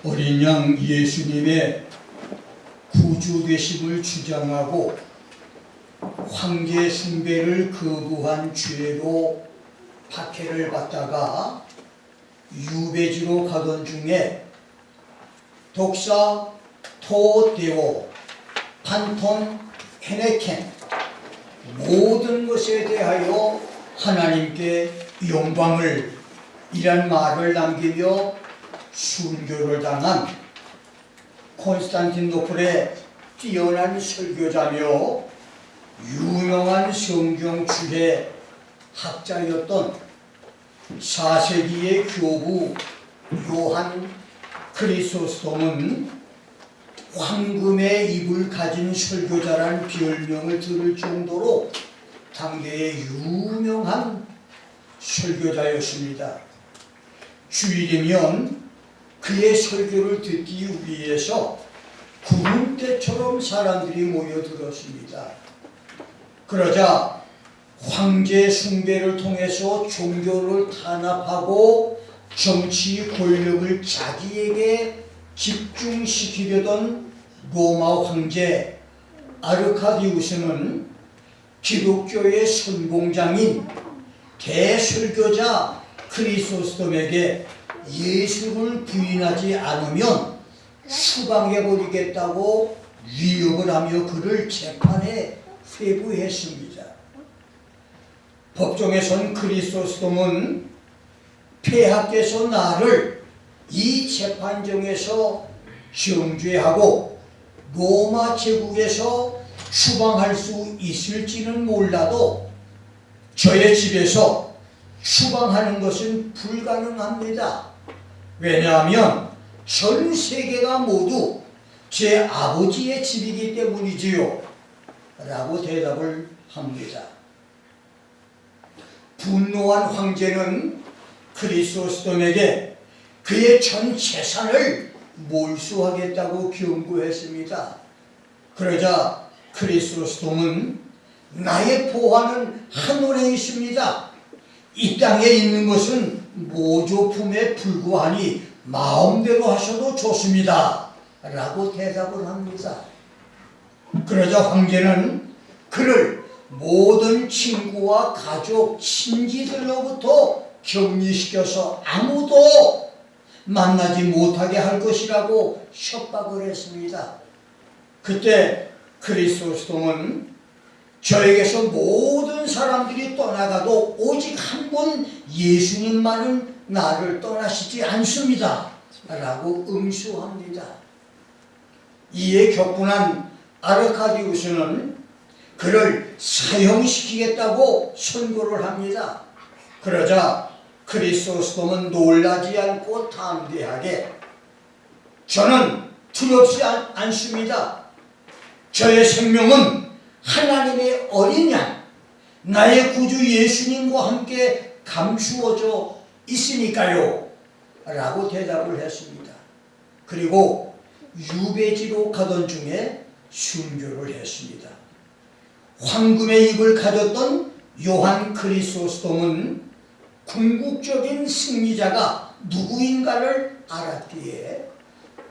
어린 양 예수님의 구주되심을 주장하고 황제 숭배를 거부한 죄로 박해를 받다가 유배지로 가던 중에 독사 토데오 판톤 헤네켄 모든 것에 대하여 하나님께 영광을 이란 말을 남기며 순교를 당한 콘스탄티노플의 뛰어난 설교자며 유명한 성경 주해 학자였던 4세기의 교부 요한 크리소스톰은 황금의 입을 가진 설교자란 별명을 들을 정도로 당대의 유명한 설교자였습니다. 주일이면 그의 설교를 듣기 위해서 구름대처럼 사람들이 모여들었습니다. 그러자 황제 숭배를 통해서 종교를 탄압하고 정치 권력을 자기에게 집중시키려던 로마 황제 아르카디우스는 기독교의 선봉장인 대설교자 크리소스톰에게 예수를 부인하지 않으면 추방해버리겠다고 위협을 하며 그를 재판에 회부했습니다. 법정에 선 크리소스톰은 폐하께서 나를 이 재판정에서 정죄하고 로마 제국에서 추방할 수 있을지는 몰라도 저의 집에서 추방하는 것은 불가능합니다. 왜냐하면 전 세계가 모두 제 아버지의 집이기 때문이지요. 라고 대답을 합니다. 분노한 황제는 크리소스톰에게 그의 전 재산을 몰수하겠다고 경고했습니다. 그러자 크리소스톰은 나의 보화는 하늘에 있습니다. 이 땅에 있는 것은 모조품에 불과하니 마음대로 하셔도 좋습니다. 라고 대답을 합니다. 그러자 황제는 그를 모든 친구와 가족, 친지들로부터 격리시켜서 아무도 만나지 못하게 할 것이라고 협박을 했습니다. 그때 크리소스톰은 저에게서 모든 사람들이 떠나가도 오직 한 분 예수님만은 나를 떠나시지 않습니다. 라고 응수합니다. 이에 격분한 아르카디우스는 그를 사형시키겠다고 선고를 합니다. 그러자 크리소스톰은 놀라지 않고 담대하게 저는 두렵지 않습니다. 저의 생명은 하나님의 어린 양, 나의 구주 예수님과 함께 감추어져 있으니까요. 라고 대답을 했습니다. 그리고 유배지로 가던 중에 순교를 했습니다. 황금의 입을 가졌던 요한 크리소스톰은 궁극적인 승리자가 누구인가를 알았기에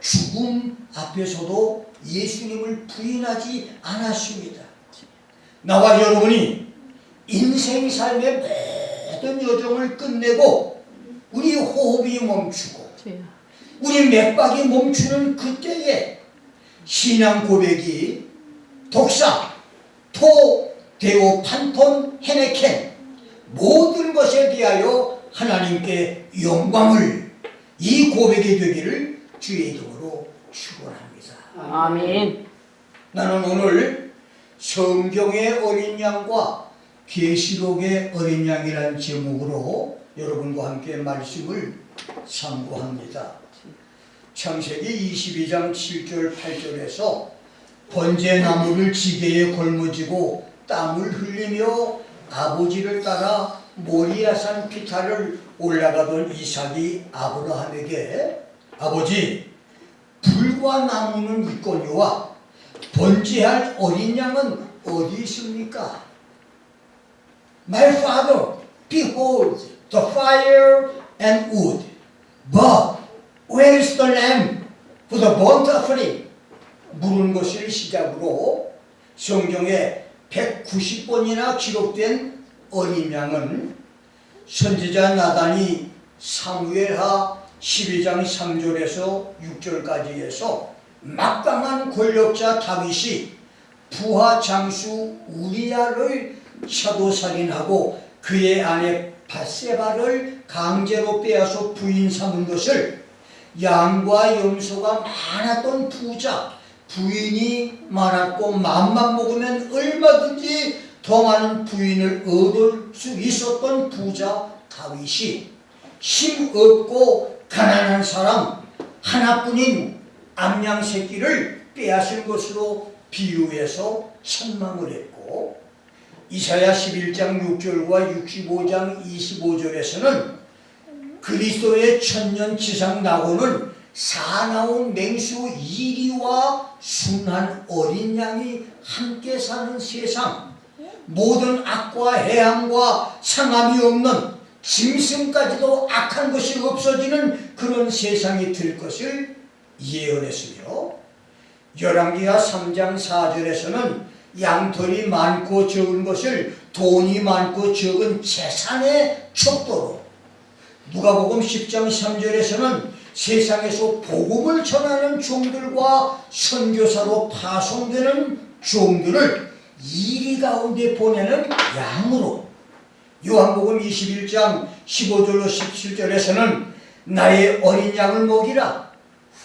죽음 앞에서도 예수님을 부인하지 않았습니다. 나와 여러분이 인생 삶의 모든 여정을 끝내고 우리 호흡이 멈추고 우리 맥박이 멈추는 그때에 신앙 고백이 독사, 토, 데오, 판톤, 헤네켄 모든 것에 대하여 하나님께 영광을 이 고백이 되기를 주의 이름으로 축원합니다. 아멘. 나는 오늘 성경의 어린 양과 계시록의 어린 양이라는 제목으로 여러분과 함께 말씀을 상고합니다. 창세기 22장 7절 8절에서 번제나무를 지게에 걸머지고 땀을 흘리며 아버지를 따라 모리아산 피타를 올라가던 이삭이 아브라함에게 아버지, 불과 나무는 있거니와 번제할 어린 양은 어디 있습니까? My father, behold the fire and wood, but where is the lamb for the burnt offering, 물은 것을 시작으로 성경에 190번이나 기록된 어린 양은 선지자 나단이 사무엘하 12장 3절에서 6절까지 해서 막강한 권력자 다윗이 부하 장수 우리야를 차도살인하고 그의 아내 밧세바를 강제로 빼앗아 부인 삼은 것을 양과 염소가 많았던 부자, 부인이 많았고 맘만 먹으면 얼마든지 더 많은 부인을 얻을 수 있었던 부자 다윗이 힘없고 가난한 사람 하나뿐인 암양 새끼를 빼앗은 것으로 비유해서 책망을 했고, 이사야 11장 6절과 65장 25절에서는 그리스도의 천년지상 나고는 사나운 맹수 이리와 순한 어린 양이 함께 사는 세상, 모든 악과 해함과 상함이 없는 짐승까지도 악한 것이 없어지는 그런 세상이 될 것을 예언했으며, 열왕기하 3장 4절에서는 양털이 많고 적은 것을 돈이 많고 적은 재산의 척도로, 누가복음 10장 3절에서는 세상에서 복음을 전하는 종들과 선교사로 파송되는 종들을 이리 가운데 보내는 양으로, 요한복음 21장 15절로 17절에서는 나의 어린 양을 먹이라,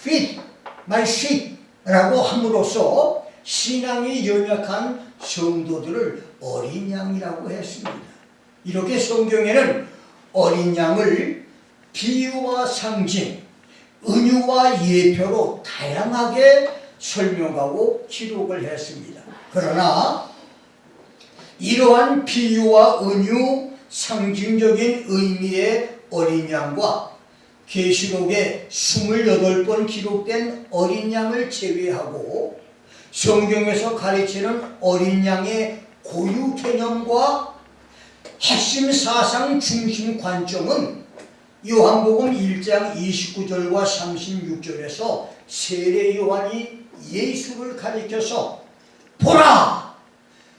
feed my sheep 라고 함으로써 신앙이 연약한 성도들을 어린 양이라고 했습니다. 이렇게 성경에는 어린 양을 비유와 상징, 은유와 예표로 다양하게 설명하고 기록을 했습니다. 그러나 이러한 비유와 은유, 상징적인 의미의 어린 양과 계시록에 28번 기록된 어린 양을 제외하고 성경에서 가르치는 어린 양의 고유 개념과 핵심 사상 중심 관점은 요한복음 1장 29절과 36절에서 세례 요한이 예수를 가리켜서 보라!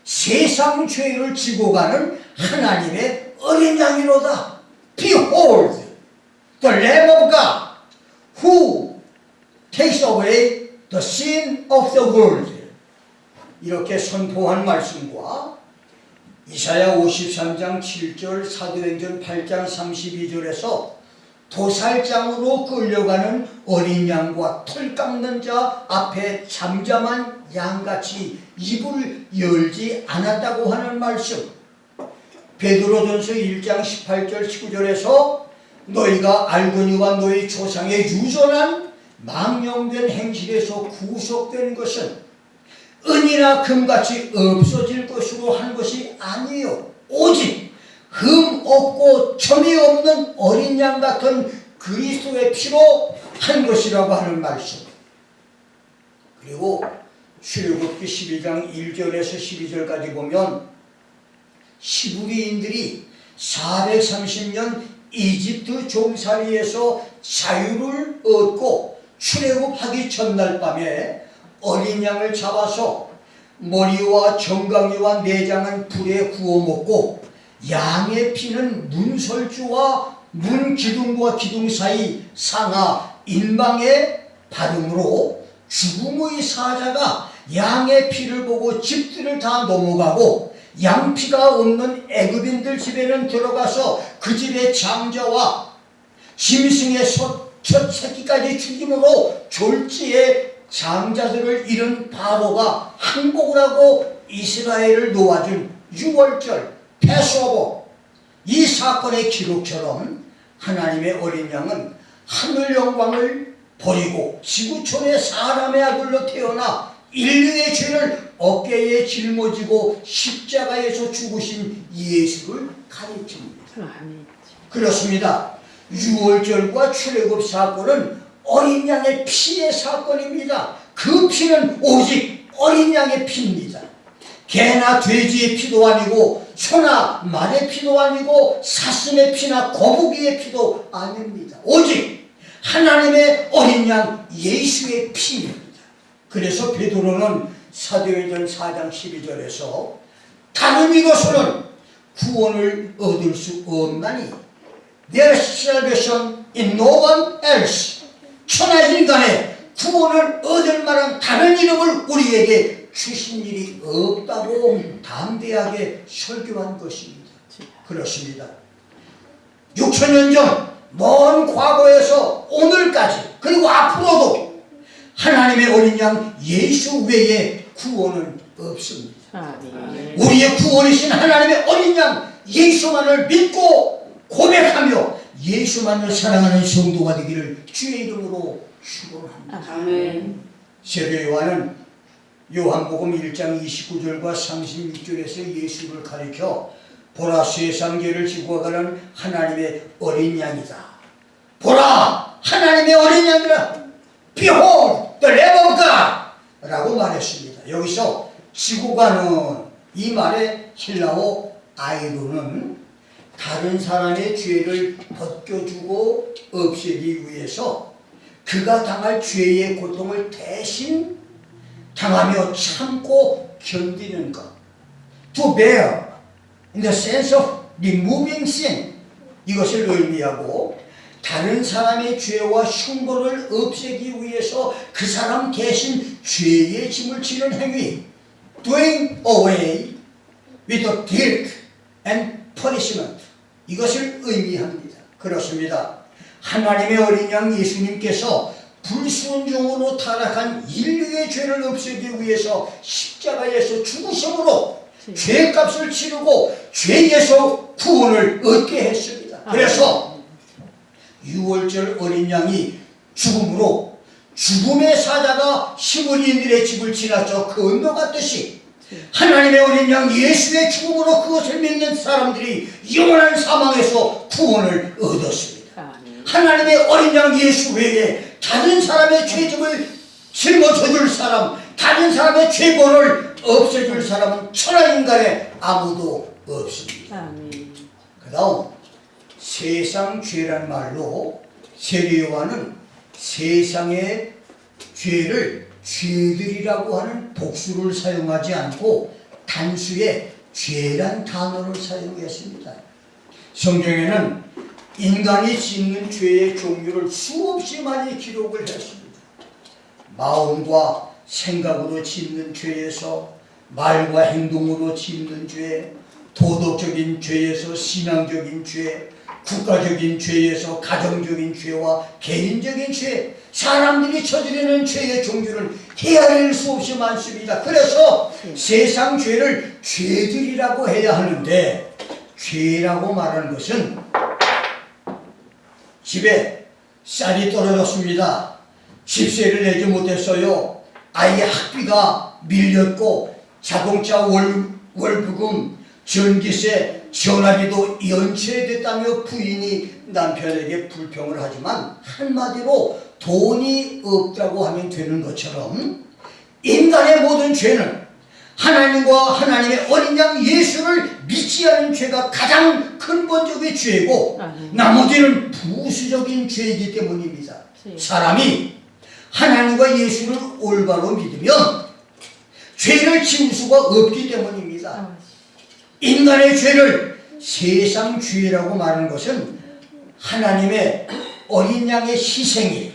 세상 죄를 지고 가는 하나님의 어린 양이로다. Behold! The Lamb of God who takes away the sin of the world. 이렇게 선포한 말씀과 이사야 53장 7절, 사도행전 8장 32절에서 도살장으로 끌려가는 어린 양과 털 깎는 자 앞에 잠잠한 양같이 입을 열지 않았다고 하는 말씀, 베드로전서 1장 18절 19절에서 너희가 알거니와 너희 조상의 유전한 망령된 행실에서 구속된 것은 은이나 금같이 없어질 것으로 한 것이 아니요 오직 흠 없고 점이 없는 어린 양 같은 그리스도의 피로 한 것이라고 하는 말씀. 그리고 출애굽기 12장 1절에서 12절까지 보면 히브리인들이 430년 이집트 종살이에서 자유를 얻고 출애굽하기 전날 밤에 어린 양을 잡아서 머리와 정강이와 내장은 불에 구워 먹고 양의 피는 문설주와 문기둥과 기둥 사이 상하 인방에 바름으로 죽음의 사자가 양의 피를 보고 집들을 다 넘어가고 양피가 없는 애굽인들 집에는 들어가서 그 집의 장자와 짐승의 첫 새끼까지 죽임으로 졸지에 장자들을 잃은 바로가 항복을 하고 이스라엘을 놓아준 6월절 패스오버, 이 사건의 기록처럼 하나님의 어린 양은 하늘 영광을 버리고 지구촌의 사람의 아들로 태어나 인류의 죄를 어깨에 짊어지고 십자가에서 죽으신 예수를 가리킵니다. 그렇습니다. 6월절과 출애굽 사건은 어린 양의 피의 사건입니다. 그 피는 오직 어린 양의 피입니다. 개나 돼지의 피도 아니고 소나 말의 피도 아니고 사슴의 피나 거북이의 피도 아닙니다. 오직 하나님의 어린 양 예수의 피입니다. 그래서 베드로는 사도행전 4장 12절에서 다른 이것으로는 구원을 얻을 수 없나니 There is salvation in no one else. 천하 인간의 구원을 얻을 만한 다른 이름을 우리에게 주신 일이 없다고 담대하게 설교한 것입니다. 그렇습니다. 6천년 전 먼 과거에서 오늘까지 그리고 앞으로도 하나님의 어린 양 예수 외에 구원은 없습니다. 우리의 구원이신 하나님의 어린 양 예수만을 믿고 고백하며 예수만을 사랑하는 성도가 되기를 주의 이름으로 축원합니다. 아멘. 세례 요한은 요한복음 1장 29절과 36절에서 예수를 가리켜 보라 세상 죄를 지고 가는 하나님의 어린 양이다. 보라 하나님의 어린 양이라. Behold the Lamb of God 라고 말했습니다. 여기서 지고 가는 이 말의 헬라어 아이로는 다른 사람의 죄를 벗겨주고 없애기 위해서 그가 당할 죄의 고통을 대신 당하며 참고 견디는 것. To bear in the sense of removing sin. 이것을 의미하고 다른 사람의 죄와 흉보를 없애기 위해서 그 사람 대신 죄의 짐을 지는 행위. Doing away with the guilt and punishment. 이것을 의미합니다. 그렇습니다. 하나님의 어린 양 예수님께서 불순종으로 타락한 인류의 죄를 없애기 위해서 십자가에서 죽으심으로 죄값을 치르고 죄에서 구원을 얻게 했습니다. 그래서 유월절 어린 양이 죽음으로 죽음의 사자가 시므리인들의 집을 지나쳐 건너갔듯이 하나님의 어린 양 예수의 죽음으로 그것을 믿는 사람들이 영원한 사망에서 구원을 얻었습니다. 하나님의 어린 양 예수 외에 다른 사람의 죄짐을 짊어져줄 사람, 다른 사람의 죄본을 없애줄 사람은 천하인간에 아무도 없습니다. 그 다음 세상 죄란 말로 세례 요한은 세상의 죄를 죄들이라고 하는 복수를 사용하지 않고 단수의 죄란 단어를 사용했습니다. 성경에는 인간이 짓는 죄의 종류를 수없이 많이 기록을 했습니다. 마음과 생각으로 짓는 죄에서 말과 행동으로 짓는 죄, 도덕적인 죄에서 신앙적인 죄, 국가적인 죄에서 가정적인 죄와 개인적인 죄, 사람들이 저지르는 죄의 종류는 헤아릴 수 없이 많습니다. 그래서 세상 죄를 죄들이라고 해야 하는데, 죄라고 말하는 것은 집에 쌀이 떨어졌습니다. 집세를 내지 못했어요. 아이의 학비가 밀렸고 자동차 월부금, 전기세, 전화비도 연체됐다며 부인이 남편에게 불평을 하지만 한마디로 돈이 없다고 하면 되는 것처럼 인간의 모든 죄는 하나님과 하나님의 어린 양 예수를 믿지 않은 죄가 가장 근본적인 죄고 나머지는 부수적인 죄이기 때문입니다. 사람이 하나님과 예수를 올바로 믿으면 죄를 지울 수가 없기 때문입니다. 인간의 죄를 세상 죄라고 말하는 것은 하나님의 어린 양의 희생이,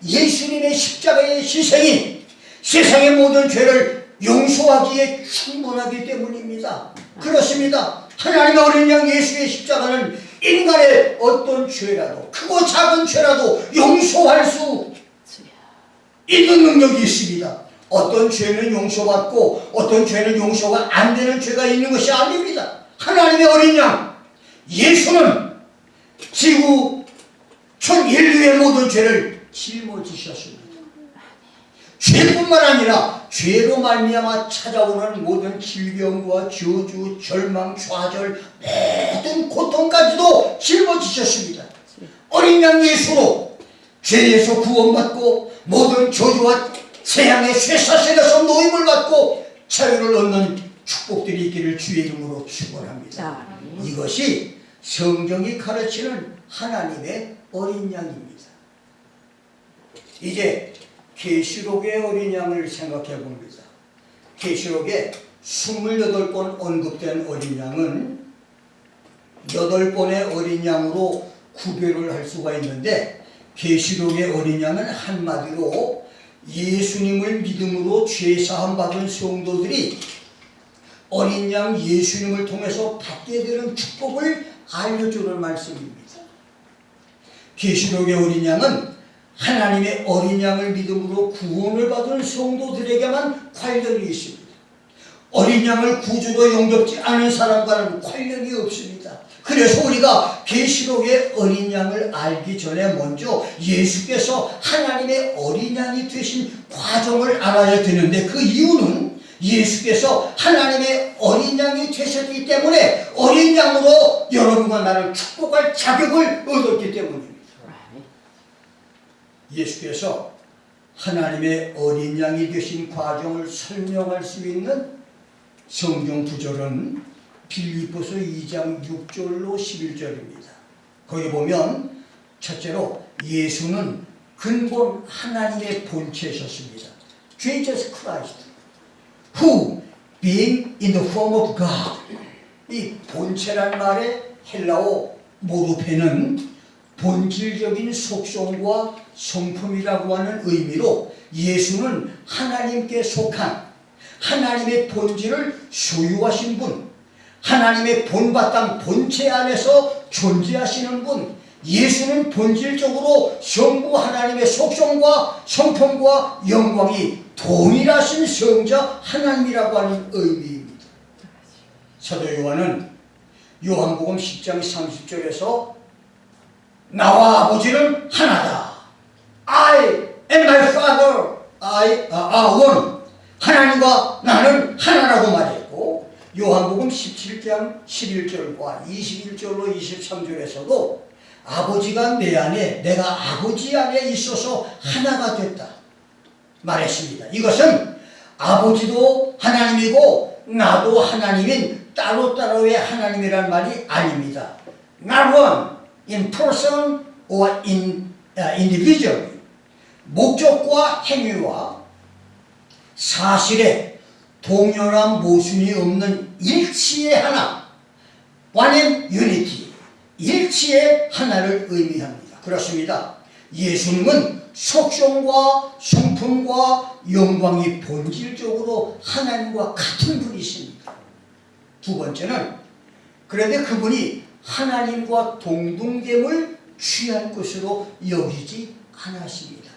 예수님의 십자가의 희생이 세상의 모든 죄를 용서하기에 충분하기 때문입니다. 그렇습니다. 하나님의 어린 양 예수의 십자가는 인간의 어떤 죄라도, 크고 작은 죄라도 용서할 수 있는 능력이 있습니다. 어떤 죄는 용서받고 어떤 죄는 용서가 안 되는 죄가 있는 것이 아닙니다. 하나님의 어린 양 예수는 지구 전 인류의 모든 죄를 짊어지셨습니다. 죄뿐만 아니라 죄로 말미암아 찾아오는 모든 질병과 저주, 절망, 좌절, 모든 고통까지도 짊어지셨습니다. 어린 양 예수로 죄에서 구원받고 모든 저주와 재앙의 쇠사슬에서 노임을 받고 자유를 얻는 축복들이 있기를 주의 이름으로 축원합니다. 이것이 성경이 가르치는 하나님의 어린 양입니다. 이제 계시록의 어린 양을 생각해 봅니다. 계시록에 28번 언급된 어린 양은 8번의 어린 양으로 구별을 할 수가 있는데, 계시록의 어린 양은 한마디로 예수님을 믿음으로 죄사함 받은 성도들이 어린 양 예수님을 통해서 받게 되는 축복을 알려주는 말씀입니다. 계시록의 어린 양은 하나님의 어린 양을 믿음으로 구원을 받은 성도들에게만 관련이 있습니다. 어린 양을 구주로 영접지 않은 사람과는 관련이 없습니다. 그래서 우리가 계시록의 어린 양을 알기 전에 먼저 예수께서 하나님의 어린 양이 되신 과정을 알아야 되는데, 그 이유는 예수께서 하나님의 어린 양이 되셨기 때문에 어린 양으로 여러분과 나를 축복할 자격을 얻었기 때문입니다. 예수께서 하나님의 어린 양이 되신 과정을 설명할 수 있는 성경 구절은 빌립보서 2장 6절로 11절입니다. 거기 보면 첫째로 예수는 근본 하나님의 본체셨습니다. Jesus Christ, who being in the form of God. 이 본체란 말의 헬라어 모르페는 본질적인 속성과 성품이라고 하는 의미로 예수는 하나님께 속한 하나님의 본질을 소유하신 분, 하나님의 본바탕 본체 안에서 존재하시는 분, 예수는 본질적으로 성부 하나님의 속성과 성품과 영광이 동일하신 성자 하나님이라고 하는 의미입니다. 사도 요한은 요한복음 10장 30절에서 나와 아버지는 하나다. I and my Father are one. 하나님과 나는 하나라고 말했고, 요한복음 17장 11절과 21절로 23절에서도 아버지가 내 안에 내가 아버지 안에 있어서 하나가 됐다 말했습니다. 이것은 아버지도 하나님이고 나도 하나님인 따로따로의 하나님이란 말이 아닙니다. Not one in person or in individual. 목적과 행위와 사실에 동일한 모순이 없는 일치의 하나, one in unity, 일치의 하나를 의미합니다. 그렇습니다. 예수님은 속성과 성품과 영광이 본질적으로 하나님과 같은 분이십니다. 두 번째는 그런데 그분이 하나님과 동등됨을 취할 것으로 여기지 않았습니다.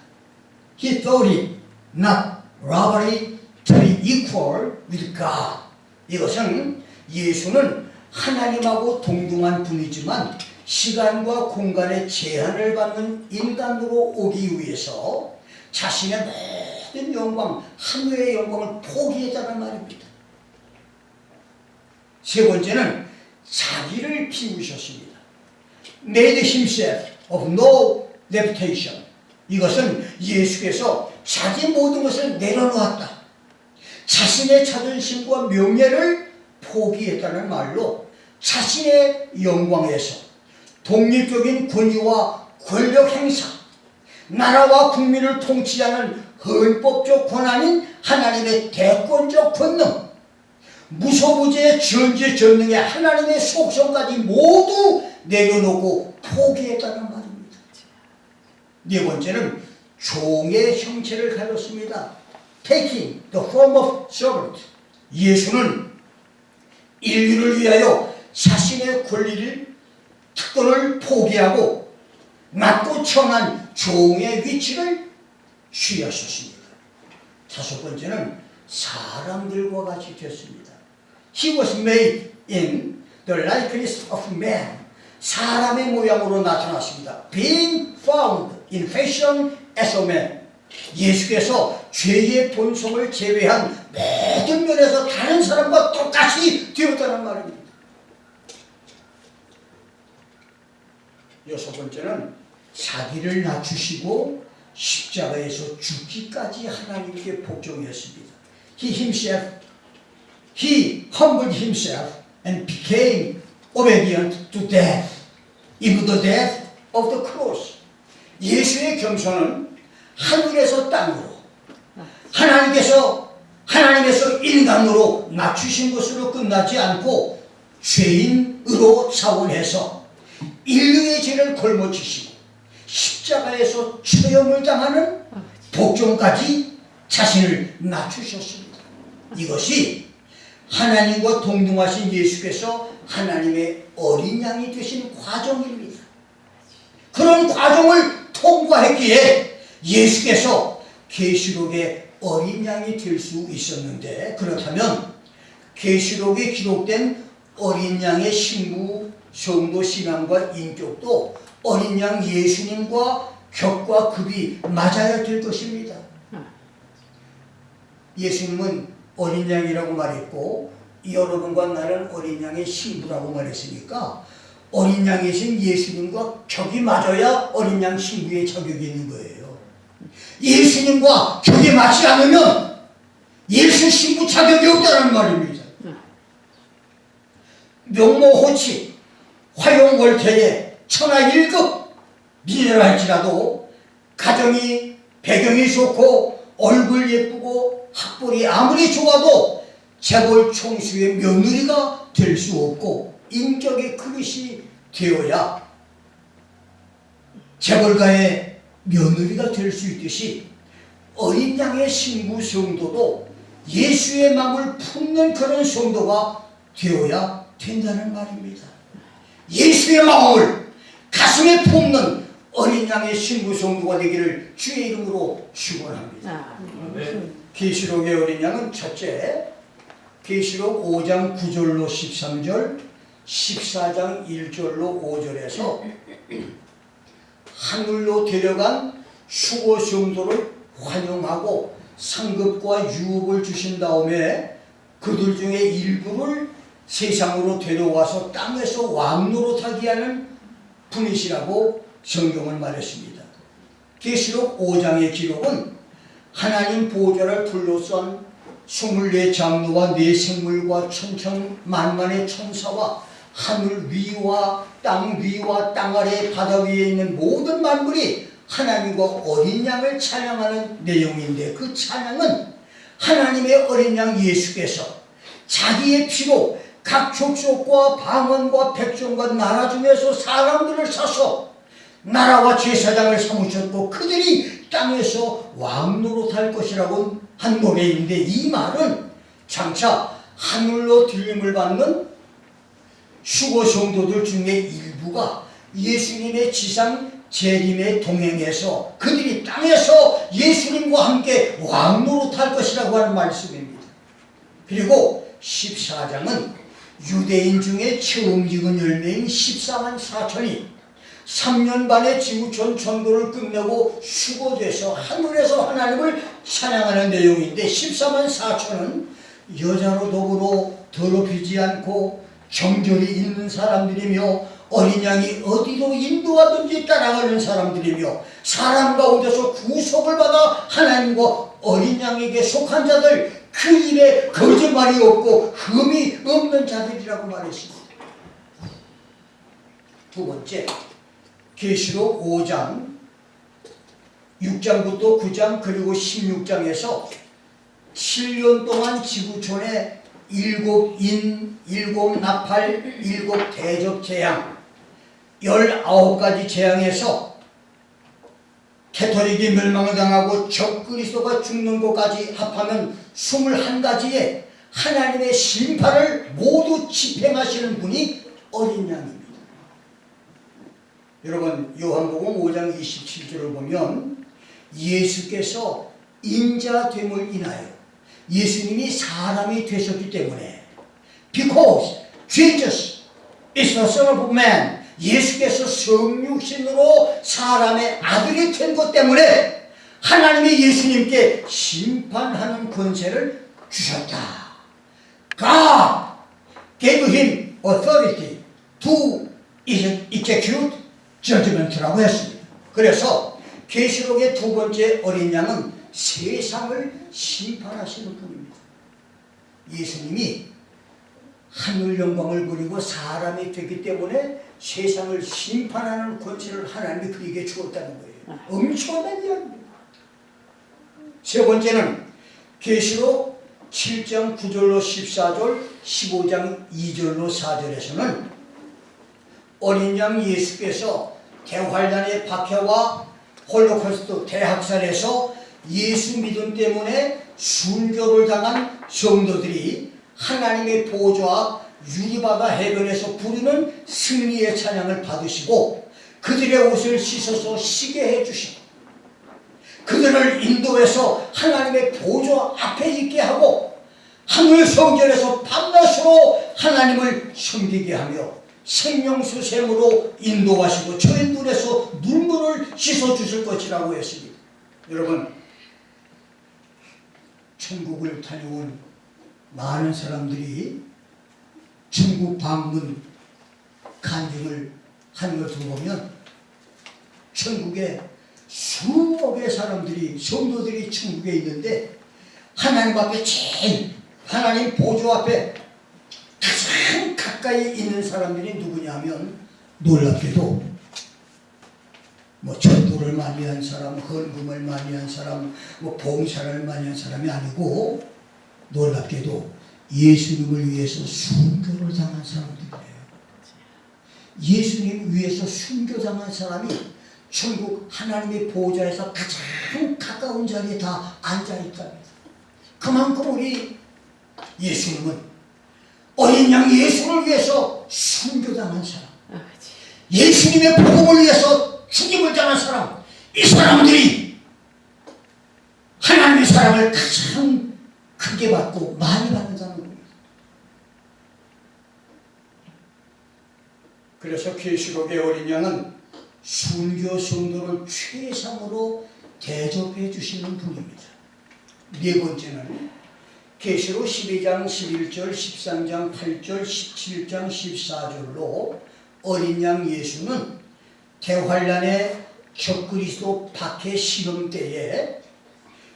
He thought it not robbery to be equal with God. 이것은 예수는 하나님하고 동등한 분이지만 시간과 공간의 제한을 받는 인간으로 오기 위해서 자신의 모든 영광, 하늘의 영광을 포기했다는 말입니다. 세 번째는 자기를 비우셨습니다. Made himself of no reputation. 이것은 예수께서 자기 모든 것을 내려놓았다. 자신의 자존심과 명예를 포기했다는 말로 자신의 영광에서 독립적인 권위와 권력 행사, 나라와 국민을 통치하는 헌법적 권한인 하나님의 대권적 권능, 무소부재의 전지전능의 하나님의 속성까지 모두 내려놓고 포기했다는 말입니다. 네 번째는 종의 형체를 가졌습니다. Taking the form of servant. 예수는 인류를 위하여 자신의 권리를, 특권을 포기하고 낮고 천한 종의 위치를 취하셨습니다. 다섯 번째는 사람들과 같이 됐습니다. He was made in the likeness of man. 사람의 모양으로 나타났습니다. Being found in fashion as a man. 예수께서 죄의 본성을 제외한 모든 면에서 다른 사람과 똑같이 되었다는 말입니다. 여섯 번째는 자기를 낮추시고 십자가에서 죽기까지 하나님께 복종했습니다. He humbled himself and became obedient to death, even the death of the cross. 예수의 겸손은 하늘에서 땅으로 하나님에서 인간으로 낮추신 것으로 끝나지 않고 죄인으로 차원해서 인류의 죄를 걸머지시고 십자가에서 처형을 당하는 복종까지 자신을 낮추셨습니다. 이것이 하나님과 동등하신 예수께서 하나님의 어린 양이 되신 과정입니다. 그런 과정을 통과했기에 예수께서 계시록의 어린 양이 될 수 있었는데, 그렇다면 계시록에 기록된 어린 양의 신부, 성도 신앙과 인격도 어린 양 예수님과 격과 급이 맞아야 될 것입니다. 예수님은 어린 양이라고 말했고 여러분과 나는 어린 양의 신부라고 말했으니까 어린 양이신 예수님과 격이 맞아야 어린 양 신부의 자격이 있는 거예요. 예수님과 격이 맞지 않으면 예수 신부 자격이 없다는 말입니다. 명모호치, 화용월태의 천하 1급 미녀라 할지라도 가정이 배경이 좋고 얼굴 예쁘고 학벌이 아무리 좋아도 재벌 총수의 며느리가 될 수 없고 인격의 그릇이 되어야 재벌가의 며느리가 될 수 있듯이 어린 양의 신부 성도도 예수의 마음을 품는 그런 성도가 되어야 된다는 말입니다. 예수의 마음을 가슴에 품는 어린 양의 신부 성도가 되기를 주의 이름으로 축원합니다. 계시록의 어린 양은 첫째, 계시록 5장 9절로 13절, 14장 1절로 5절에서 하늘로 데려간 수고 성도를 환영하고 상급과 유업을 주신 다음에 그들 중에 일부를 세상으로 데려와서 땅에서 왕노릇하게 하는 분이시라고 성경을 말했습니다. 계시록 5장의 기록은 하나님 보좌를 둘러싼 24장로와 4생물과 천천만만의 천사와 하늘 위와 땅 위와 땅 아래 바다 위에 있는 모든 만물이 하나님과 어린 양을 찬양하는 내용인데, 그 찬양은 하나님의 어린 양 예수께서 자기의 피로 각 족속과 방언과 백성과 나라 중에서 사람들을 사서 나라와 제사장을 삼으셨고 그들이 땅에서 왕노릇할 것이라고 한 노래인데, 이 말은 장차 하늘로 들림을 받는 수고 성도들 중에 일부가 예수님의 지상 재림에 동행해서 그들이 땅에서 예수님과 함께 왕노릇할 것이라고 하는 말씀입니다. 그리고 14장은 유대인 중에 처음 익은 열매인 14만 4천이 3년 반의 지구촌 전도를 끝내고 수고돼서 하늘에서 하나님을 찬양하는 내용인데, 14만 4천은 여자로 더불어 더럽히지 않고 정결이 있는 사람들이며 어린 양이 어디로 인도하든지 따라가는 사람들이며 사람 가운데서 구속을 받아 하나님과 어린 양에게 속한 자들, 그 일에 거짓말이 없고 흠이 없는 자들이라고 말했습니다. 두 번째, 계시록 5장 6장부터 9장 그리고 16장에서 7년 동안 지구촌에 7인, 7나팔, 7대접 재앙 19가지 재앙에서 캐토릭이 멸망을 당하고 적그리스도가 죽는 것까지 합하면 21가지의 하나님의 심판을 모두 집행하시는 분이 어린 양입니다. 여러분, 요한복음 5장 27절을 보면 예수께서 인자됨을 인하여 예수님이 사람이 되셨기 때문에 Because Jesus is the Son of Man, 예수께서 성육신으로 사람의 아들이 된 것 때문에 하나님이 예수님께 심판하는 권세를 주셨다. God gave him authority to execute judgment라고 했습니다. 그래서 계시록의 두 번째 어린 양은 세상을 심판하시는 분입니다. 예수님이 하늘 영광을 부리고 사람이 되기 때문에 세상을 심판하는 권세를 하나님이 그에게 주었다는 거예요. 엄청난 이야기입니다. 세 번째는 계시록 7장 9절로 14절, 15장 2절로 4절에서는 어린 양 예수께서 대환란의 박해와 홀로코스트 대학살에서 예수 믿음 때문에 순교를 당한 성도들이 하나님의 보좌 앞 유리바다 해변에서 부르는 승리의 찬양을 받으시고 그들의 옷을 씻어서 쉬게 해주시고 그들을 인도해서 하나님의 보좌 앞에 있게 하고 하늘 성전에서 밤낮으로 하나님을 섬기게 하며 생명수 샘으로 인도하시고 저희 눈에서 눈물을 씻어주실 것이라고 했습니다. 여러분, 천국을 다녀온 많은 사람들이 천국 방문 간증을 하는 걸 두고 보면 천국에 수억의 사람들이, 성도들이 천국에 있는데 하나님 앞에 제일, 하나님 보좌 앞에 가장 가까이 있는 사람들이 누구냐면 놀랍게도 뭐 전도를 많이 한 사람, 헌금을 많이 한 사람, 뭐 봉사를 많이 한 사람이 아니고 놀랍게도 예수님을 위해서 순교를 당한 사람들이에요. 예수님 위해서 순교당한 사람이 천국 하나님의 보좌에서 가장 가까운 자리에 다 앉아있답니다. 그만큼 우리 예수님은 어린 양 예수를 위해서 순교당한 사람, 예수님의 복음을 위해서 죽임을 당한 사람, 이 사람들이 하나님의 사랑을 가장 크게 받고 많이 받는다는 겁니다. 그래서 계시록의 어린 양은 순교 성도를 최상으로 대접해 주시는 분입니다. 네 번째는 계시록 12장 11절, 13장 8절, 17장 14절로 어린 양 예수는 대환란의 적그리스도 박해 시험 때에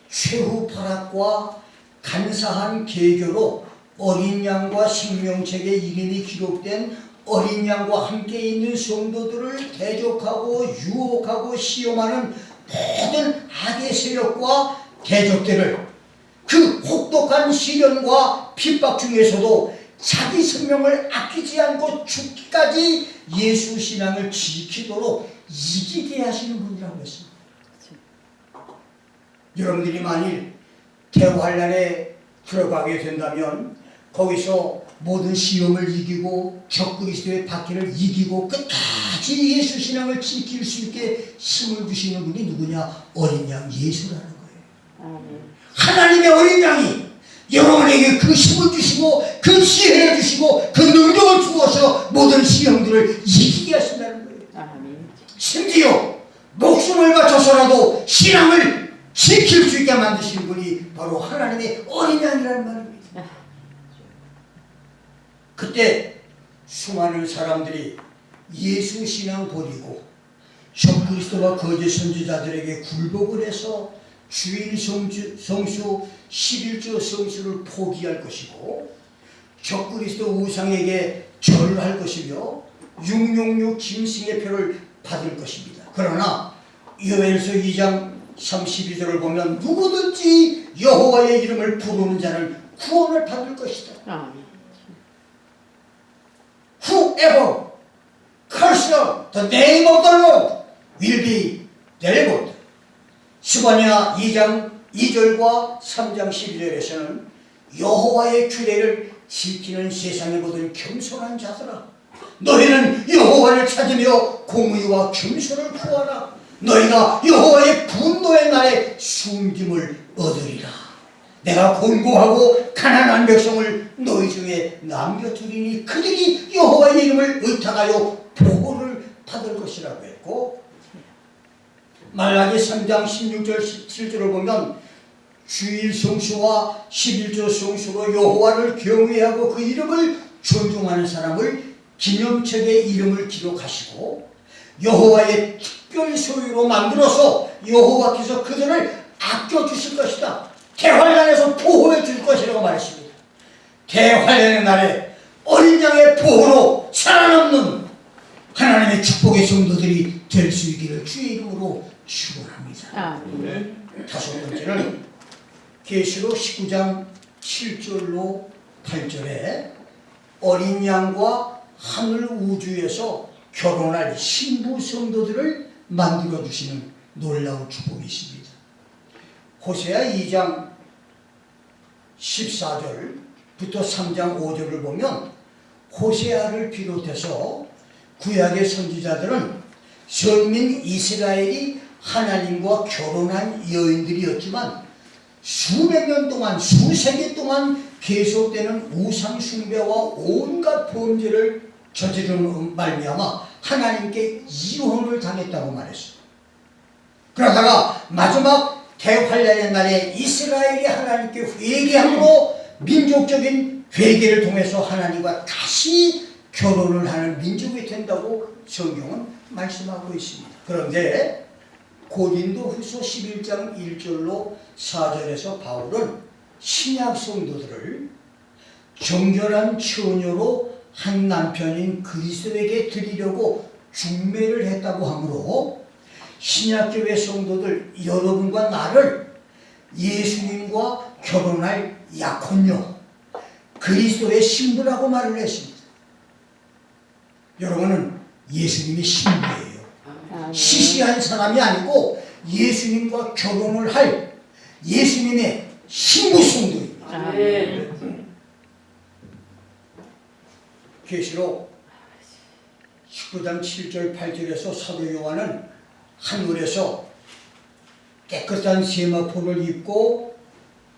최후 발악과 간사한 계교로 어린 양과 생명책에 이름이 기록된 어린 양과 함께 있는 성도들을 대적하고 유혹하고 시험하는 모든 악의 세력과 대적들을 그 혹독한 시련과 핍박 중에서도 자기 생명을 아끼지 않고 죽기까지 예수 신앙을 지키도록 이기게 하시는 분이라고 했습니다. 여러분들이 만일 대환란에 들어가게 된다면 거기서 모든 시험을 이기고 적그리스도의 박해를 이기고 끝까지 예수 신앙을 지킬 수 있게 힘을 주시는 분이 누구냐? 어린 양 예수라는 거예요. 하나님의 어린 양이 여러분에게 그 힘을 주시고 그 지혜를 주시고 그 능력을 주어서 모든 시험들을 이기게 하신다는 거예요. 심지어 목숨을 바쳐서라도 신앙을 지킬 수 있게 만드신 분이 바로 하나님의 어린 양이라는 말입니다. 그때 수많은 사람들이 예수 신앙 버리고 적그리스도와 거짓 선지자들에게 굴복을 해서 주일 성수 11조 성수를 포기할 것이고 적그리스도 우상에게 절할 것이며 666 짐승의 표를 받을 것입니다. 그러나 요엘서 2장 32절을 보면 누구든지 여호와의 이름을 부르는 자는 구원을 받을 것이다. Whoever calls the name of the Lord will be delivered. 스바냐 2장 2절과 3장 12절에서는 여호와의 규례를 지키는 세상의 모든 겸손한 자들아, 너희는 여호와를 찾으며 공의와 겸손을 구하라. 너희가 여호와의 분노의 날에 숨김을 얻으리라. 내가 곤고하고 가난한 백성을 너희 중에 남겨두리니 그들이 여호와의 이름을 의탁하여 보호를 받을 것이라고 했고, 말라기 3장 16절 17절을 보면 주일 성수와 11조 성수로 여호와를 경외하고 그 이름을 존중하는 사람을 기념책에 이름을 기록하시고 여호와의 특별 소유로 만들어서 여호와께서 그들을 아껴주실 것이다. 대환란에서 보호해 줄 것이라고 말했습니다. 대환란의 날에 어린 양의 보호로 살아남는 하나님의 축복의 성도들이 될 수 있기를 주의 이름으로 축원합니다. 다섯 번째는 계시록 19장 7절로 8절에 어린 양과 하늘 우주에서 결혼할 신부 성도들을 만들어 주시는 놀라운 축복이십니다. 호세아 2장 14절부터 3장 5절을 보면 호세아를 비롯해서 구약의 선지자들은 선민 이스라엘이 하나님과 결혼한 여인들이었지만 수백 년 동안, 수세기 동안 계속되는 우상 숭배와 온갖 범죄를 저지르는 말미암아 하나님께 이혼을 당했다고 말했습니다. 그러다가 마지막 대환란의 날에 이스라엘이 하나님께 회개함으로 민족적인 회개를 통해서 하나님과 다시 결혼을 하는 민족이 된다고 성경은 말씀하고 있습니다. 그런데 고린도후서 11장 1절로 4절에서 바울은 신약 성도들을 정결한 처녀로 한 남편인 그리스도에게 드리려고 중매를 했다고 하므로 신약교회 성도들 여러분과 나를 예수님과 결혼할 약혼녀 그리스도의 신부라고 말을 했습니다. 여러분은 예수님이 신부예요. 시시한 사람이 아니고 예수님과 결혼을 할 예수님의 신부 성도입니다. 계시록 19장 7절 8절에서 사도 요한은 하늘에서 깨끗한 세마포를 입고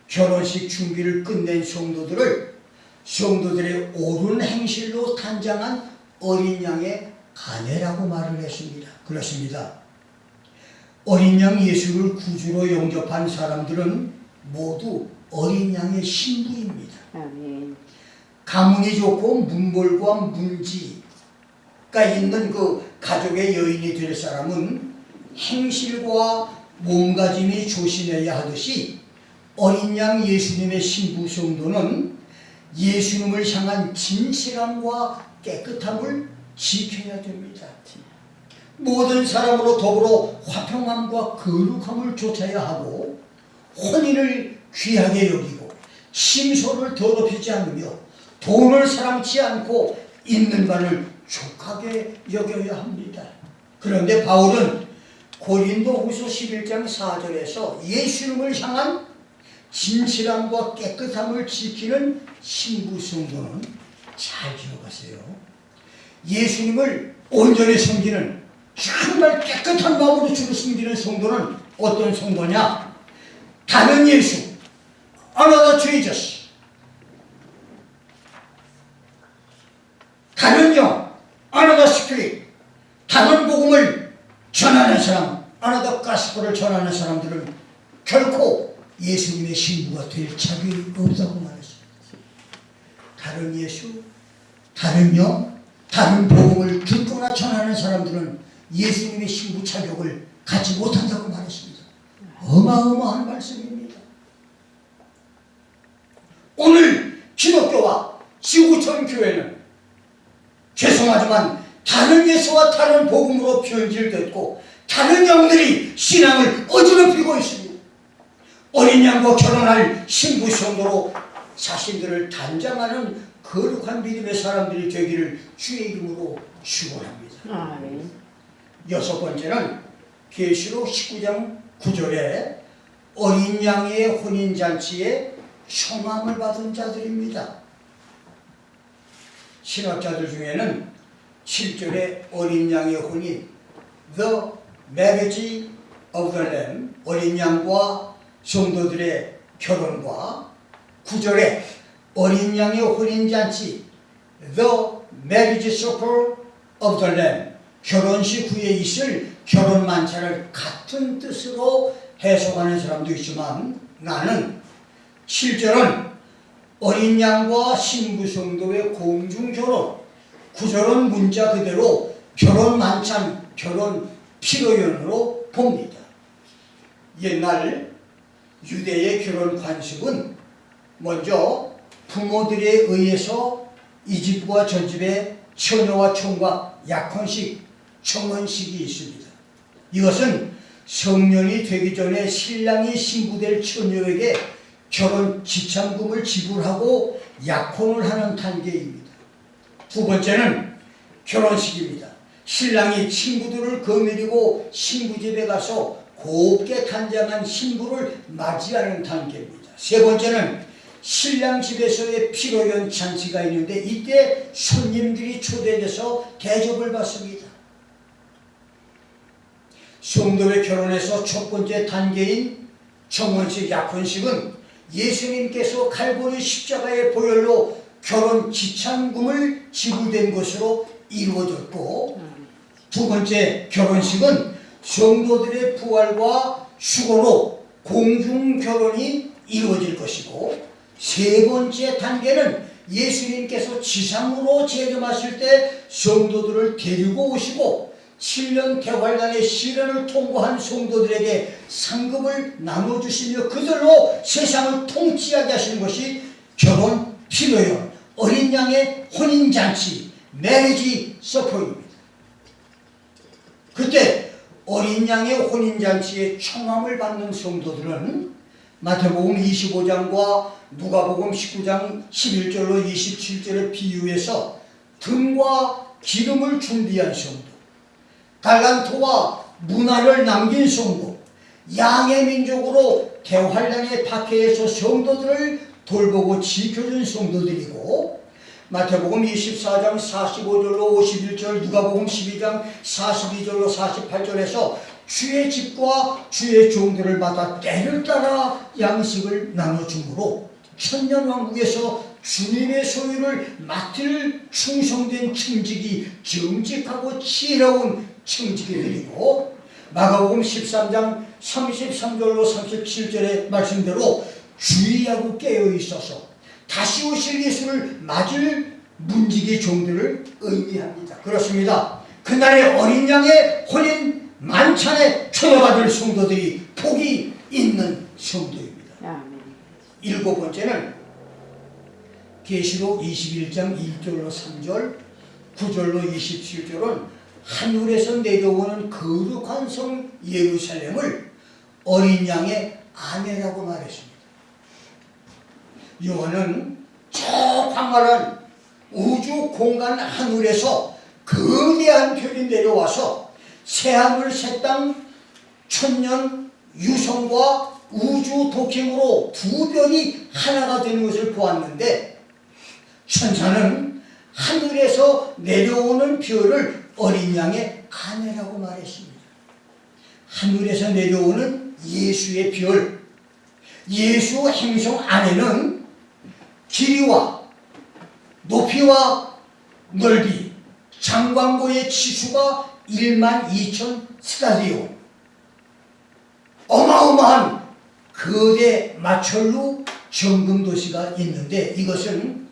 결혼식 준비를 끝낸 성도들을 성도들의 옳은 행실로 탄장한 어린 양의 아내라고 말을 했습니다. 그렇습니다. 어린 양 예수를 구주로 영접한 사람들은 모두 어린 양의 신부입니다. 가문이 좋고 문벌과 문지가 있는 그 가족의 여인이 될 사람은 행실과 몸가짐이 조심해야 하듯이 어린 양 예수님의 신부 성도는 예수님을 향한 진실함과 깨끗함을 지켜야 됩니다. 모든 사람으로 더불어 화평함과 거룩함을 좇아야 하고 혼인을 귀하게 여기고 심소를 더럽히지 않으며 돈을 사랑치 않고 있는 바를 족하게 여겨야 합니다. 그런데 바울은 고린도후서 11장 4절에서 예수님을 향한 진실함과 깨끗함을 지키는 신부 성도는 잘 기억하세요. 예수님을 온전히 섬기는 정말 깨끗한 마음으로 주를 섬기는 성도는 어떤 성도냐? 다른 예수, another Jesus, 다른 영, another Spirit, 다른 복음을 전하는 사람, another Gospel을 전하는 사람들은 결코 예수님의 신부가 될 자격이 없다고 말했습니다. 다른 예수, 다른 영, 다른 복음을 듣거나 전하는 사람들은 예수님의 신부 자격을 갖지 못한다고 말했습니다. 어마어마한 말씀입니다. 오늘 기독교와 지구촌 교회는 죄송하지만 다른 예수와 다른 복음으로 변질됐고 다른 영들이 신앙을 어지럽히고 있습니다. 어린 양과 결혼할 신부 성도로 자신들을 단장하는 거룩한 믿음의 사람들이 되기를 주의 이름으로 축원합니다. 여섯 번째는 계시록 19장 9절에 어린 양의 혼인잔치에 청함을 받은 자들입니다. 신학자들 중에는 7절에 어린 양의 혼인, The Marriage of the Lamb, 어린 양과 성도들의 결혼과 9절에 어린 양의 혼인잔치, The Marriage Supper of the Lamb, 결혼식 후에 있을 결혼 만찬을 같은 뜻으로 해석하는 사람도 있지만 나는 7절은 어린 양과 신부 성도의 공중 결혼, 9절은 문자 그대로 결혼 만찬, 결혼 피로연으로 봅니다. 옛날 유대의 결혼 관습은 먼저 부모들에 의해서 이 집과 저 집의 처녀와 총각 약혼식, 청혼식이 있습니다. 이것은 성년이 되기 전에 신랑이 신부될 처녀에게 결혼 지참금을 지불하고 약혼을 하는 단계입니다. 두 번째는 결혼식입니다. 신랑이 친구들을 거느리고 신부집에 가서 곱게 단장한 신부를 맞이하는 단계입니다. 세 번째는 신랑 집에서의 피로연 잔치가 있는데 이때 손님들이 초대돼서 대접을 받습니다. 성도의 결혼에서 첫 번째 단계인 정혼식, 약혼식은 예수님께서 칼보리 십자가의 보혈로 결혼 지참금을 지불된 것으로 이루어졌고, 두 번째 결혼식은 성도들의 부활과 수고로 공중 결혼이 이루어질 것이고, 세 번째 단계는 예수님께서 지상으로 재림하실 때 성도들을 데리고 오시고 7년 대환란의 시련을 통과한 성도들에게 상급을 나눠주시며 그들로 세상을 통치하게 하시는 것이 결혼 피로연, 어린 양의 혼인잔치, 메리지 서퍼입니다. 그때 어린 양의 혼인잔치에 청함을 받는 성도들은 마태복음 25장과 누가복음 19장 11절로 27절의 비유에서 등과 기름을 준비한 성도, 달란트와 문화를 남긴 성도, 양의 민족으로 대환란의 박해에서 성도들을 돌보고 지켜준 성도들이고, 마태복음 24장 45절로 51절, 누가복음 12장 42절로 48절에서 주의 집과 주의 종들을 받아 때를 따라 양식을 나눠주므로 천년왕국에서 주님의 소유를 맡을 충성된 청직이 정직하고 지혜로운 청직이들이고, 마가복음 13장 33절로 37절의 말씀대로 주의하고 깨어있어서 다시 오실 예수를 맞을 문지기 종들을 의미합니다. 그렇습니다. 그날의 어린 양의 혼인 만찬에 초대받을 성도들이 복이 있는 성도입니다. 일곱 번째는 계시록 21장 1절로 3절, 9절로 27절은 하늘에서 내려오는 거룩한 성 예루살렘을 어린 양의 아내라고 말했습니다. 요한은 저 광활한 우주 공간 하늘에서 거대한 별이 내려와서 새하늘 새땅 천년 유성과 우주 독행으로 두 별이 하나가 되는 것을 보았는데, 천사는 하늘에서 내려오는 별을 어린 양의 아내라고 말했습니다. 하늘에서 내려오는 예수의 별, 예수 행성 안에는 길이와 높이와 넓이, 장광고의 치수가 12,000 스타디오, 어마어마한 거대 마철루 정금도시가 있는데, 이것은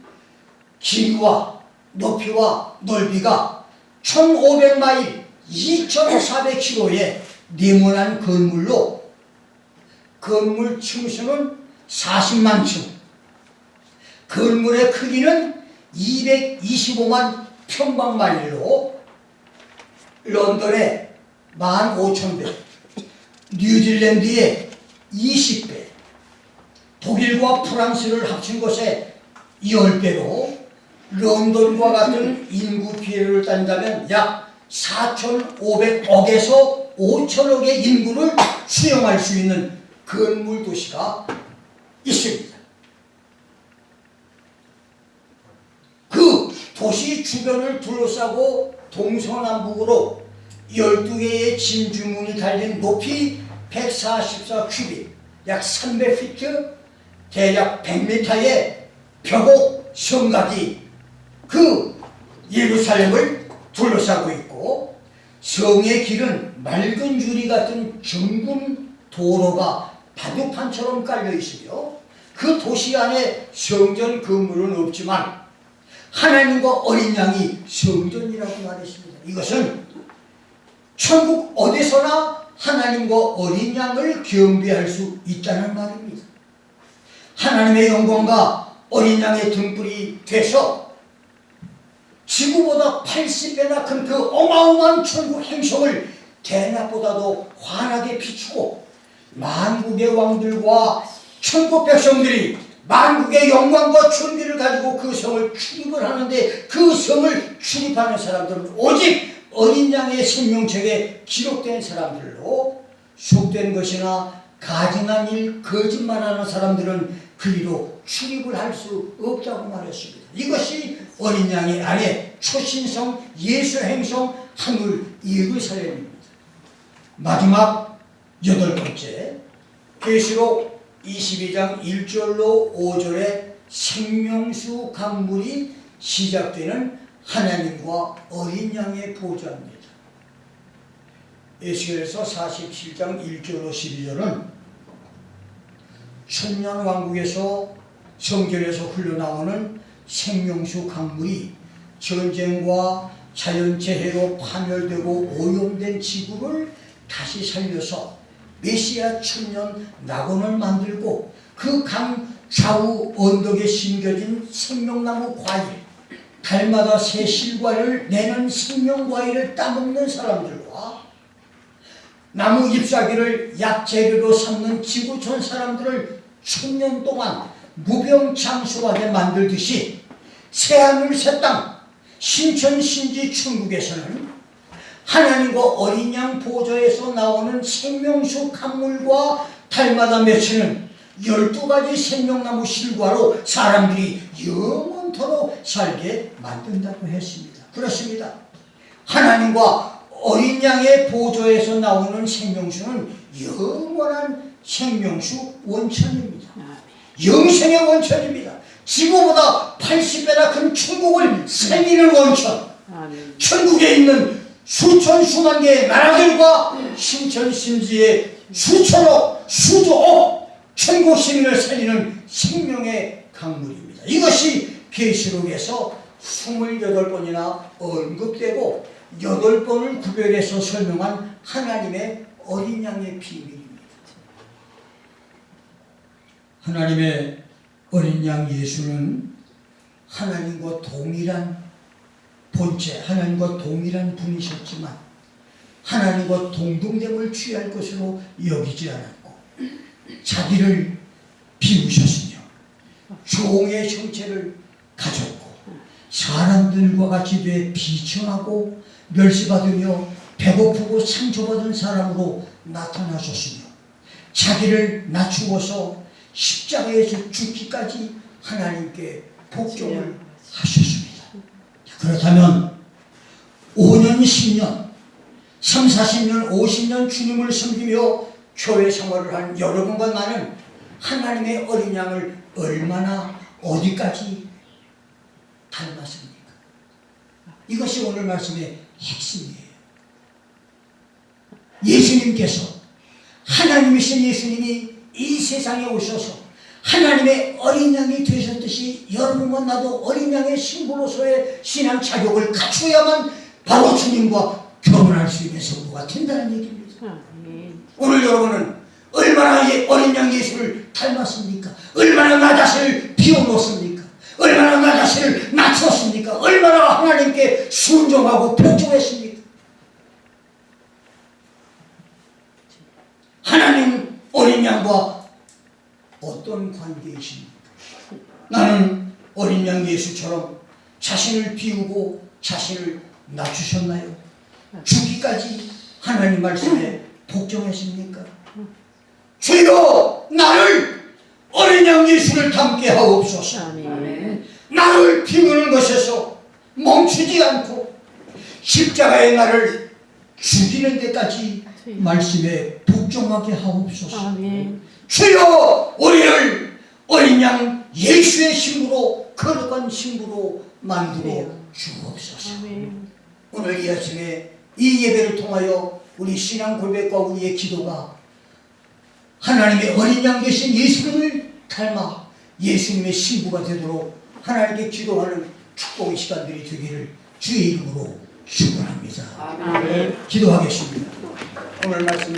길이와 높이와 넓이가 1500마일 2400km의 네모난 건물로 건물 층수는 40만 층, 건물의 크기는 225만 평방마일로 런던의 15,000배, 뉴질랜드의 20배, 독일과 프랑스를 합친 것에 10배로 런던과 같은 인구 비율을 딴다면 약 4,500억에서 5,000억의 인구를 수용할 수 있는 건물 도시가 있습니다. 그 도시 주변을 둘러싸고 동서남북으로 12개의 진주문이 달린 높이 144 큐빅, 약 300피트, 대략 100m의 벽옥 성곽이 그 예루살렘을 둘러싸고 있고, 성의 길은 맑은 유리 같은 정금 도로가 바둑판처럼 깔려 있으며, 그 도시 안에 성전 건물은 없지만 하나님과 어린 양이 성전이라고 말했습니다. 이것은 천국 어디서나 하나님과 어린 양을 경배할 수 있다는 말입니다. 하나님의 영광과 어린 양의 등불이 돼서 지구보다 80배나 큰 그 어마어마한 천국 행성을 대낮보다도 환하게 비추고 만국의 왕들과 천국 백성들이 만국의 영광과 존귀를 가지고 그 성을 출입을 하는데 그 성을 출입하는 사람들은 오직 어린 양의 생명책에 기록된 사람들로 속된 것이나 가증한 일, 거짓말하는 사람들은 그리로 출입을 할 수 없다고 말했습니다. 이것이 어린 양의 아내 초신성 예수 행성 하늘 예루살렘입니다. 마지막 8번째, 계시록 22장 1절로 5절에 생명수 강물이 시작되는 하나님과 어린 양의 보좌입니다. 에스겔서 47장 1절로 12절은 천년 왕국에서 성전에서 흘러나오는 생명수 강물이 전쟁과 자연재해로 파멸되고 오염된 지구를 다시 살려서 메시아 천년 낙원을 만들고 그 강 좌우 언덕에 심겨진 생명나무 과일, 달마다 새 실과를 내는 생명과일을 따먹는 사람들과 나무 잎사귀를 약재료로 삼는 지구촌 사람들을 천년 동안 무병장수하게 만들듯이 새하늘 새땅 신천신지 천국에서는 하나님과 어린 양 보좌에서 나오는 생명수 강물과 달마다 맺히는 12가지 생명나무 실과로 사람들이 영원토록 살게 만든다고 했습니다. 그렇습니다. 하나님과 어린 양의 보좌에서 나오는 생명수는 영원한 생명수 원천입니다. 영생의 원천입니다. 지구보다 80배나 큰 천국을 살리는 원천. 천국에 있는 수천 수만 개의 나라들과 신천신지의 수천억 수조억 천국 시민을 살리는 생명의 강물입니다. 이것이 계시록에서 28번이나 언급되고 8번을 구별해서 설명한 하나님의 어린 양의 비밀입니다. 하나님의 어린 양 예수는 하나님과 동일한 본체, 하나님과 동일한 분이셨지만 하나님과 동등됨을 취할 것으로 여기지 않았고 자기를 비우셨으며 종의 형체를 가졌고 사람들과 같이 돼 비천하고 멸시받으며 배고프고 상처받은 사람으로 나타나셨으며 자기를 낮추어서 십자가에서 죽기까지 하나님께 복종을 하셨습니다. 그렇다면 5년, 10년, 3, 40년, 50년 주님을 섬기며 교회 생활을 한 여러분과 나는 하나님의 어린 양을 얼마나 어디까지 닮았습니까? 이것이 오늘 말씀의 핵심이에요. 예수님께서 하나님이신 예수님이 이 세상에 오셔서 하나님의 어린 양이 되셨듯이 여러분과 나도 어린 양의 신부로서의 신앙 자격을 갖추어야만 바로 주님과 결혼할 수 있는 성도가 된다는 얘기입니다. 오늘 여러분은 얼마나 어린 양 예수를 닮았습니까? 얼마나 나 자신을 비워놓습니까? 얼마나 나 자신을 낮췄습니까? 얼마나 하나님께 순종하고 복종했습니까? 하나님 어린 양과 어떤 관계이십니까? 나는 어린 양 예수처럼 자신을 비우고 자신을 낮추셨나요? 죽기까지 하나님 말씀에 복종했습니까? 주여 나를 어린 양 예수를 닮게 하옵소서. 나를 비우는 것에서 멈추지 않고 십자가의 나를 죽이는 데까지 말씀에 복종하게 하옵소서. 주여 우리를 어린 양 예수의 신부로 거룩한 신부로 만들어 주옵소서. 오늘 이 아침에 이 예배를 통하여 우리 신앙 고백과 우리의 기도가 하나님의 어린 양 되신 예수님을 닮아 예수님의 신부가 되도록 하나님께 기도하는 축복의 시간들이 되기를 주의 이름으로 축원합니다. 기도하겠습니다. 오늘 말씀을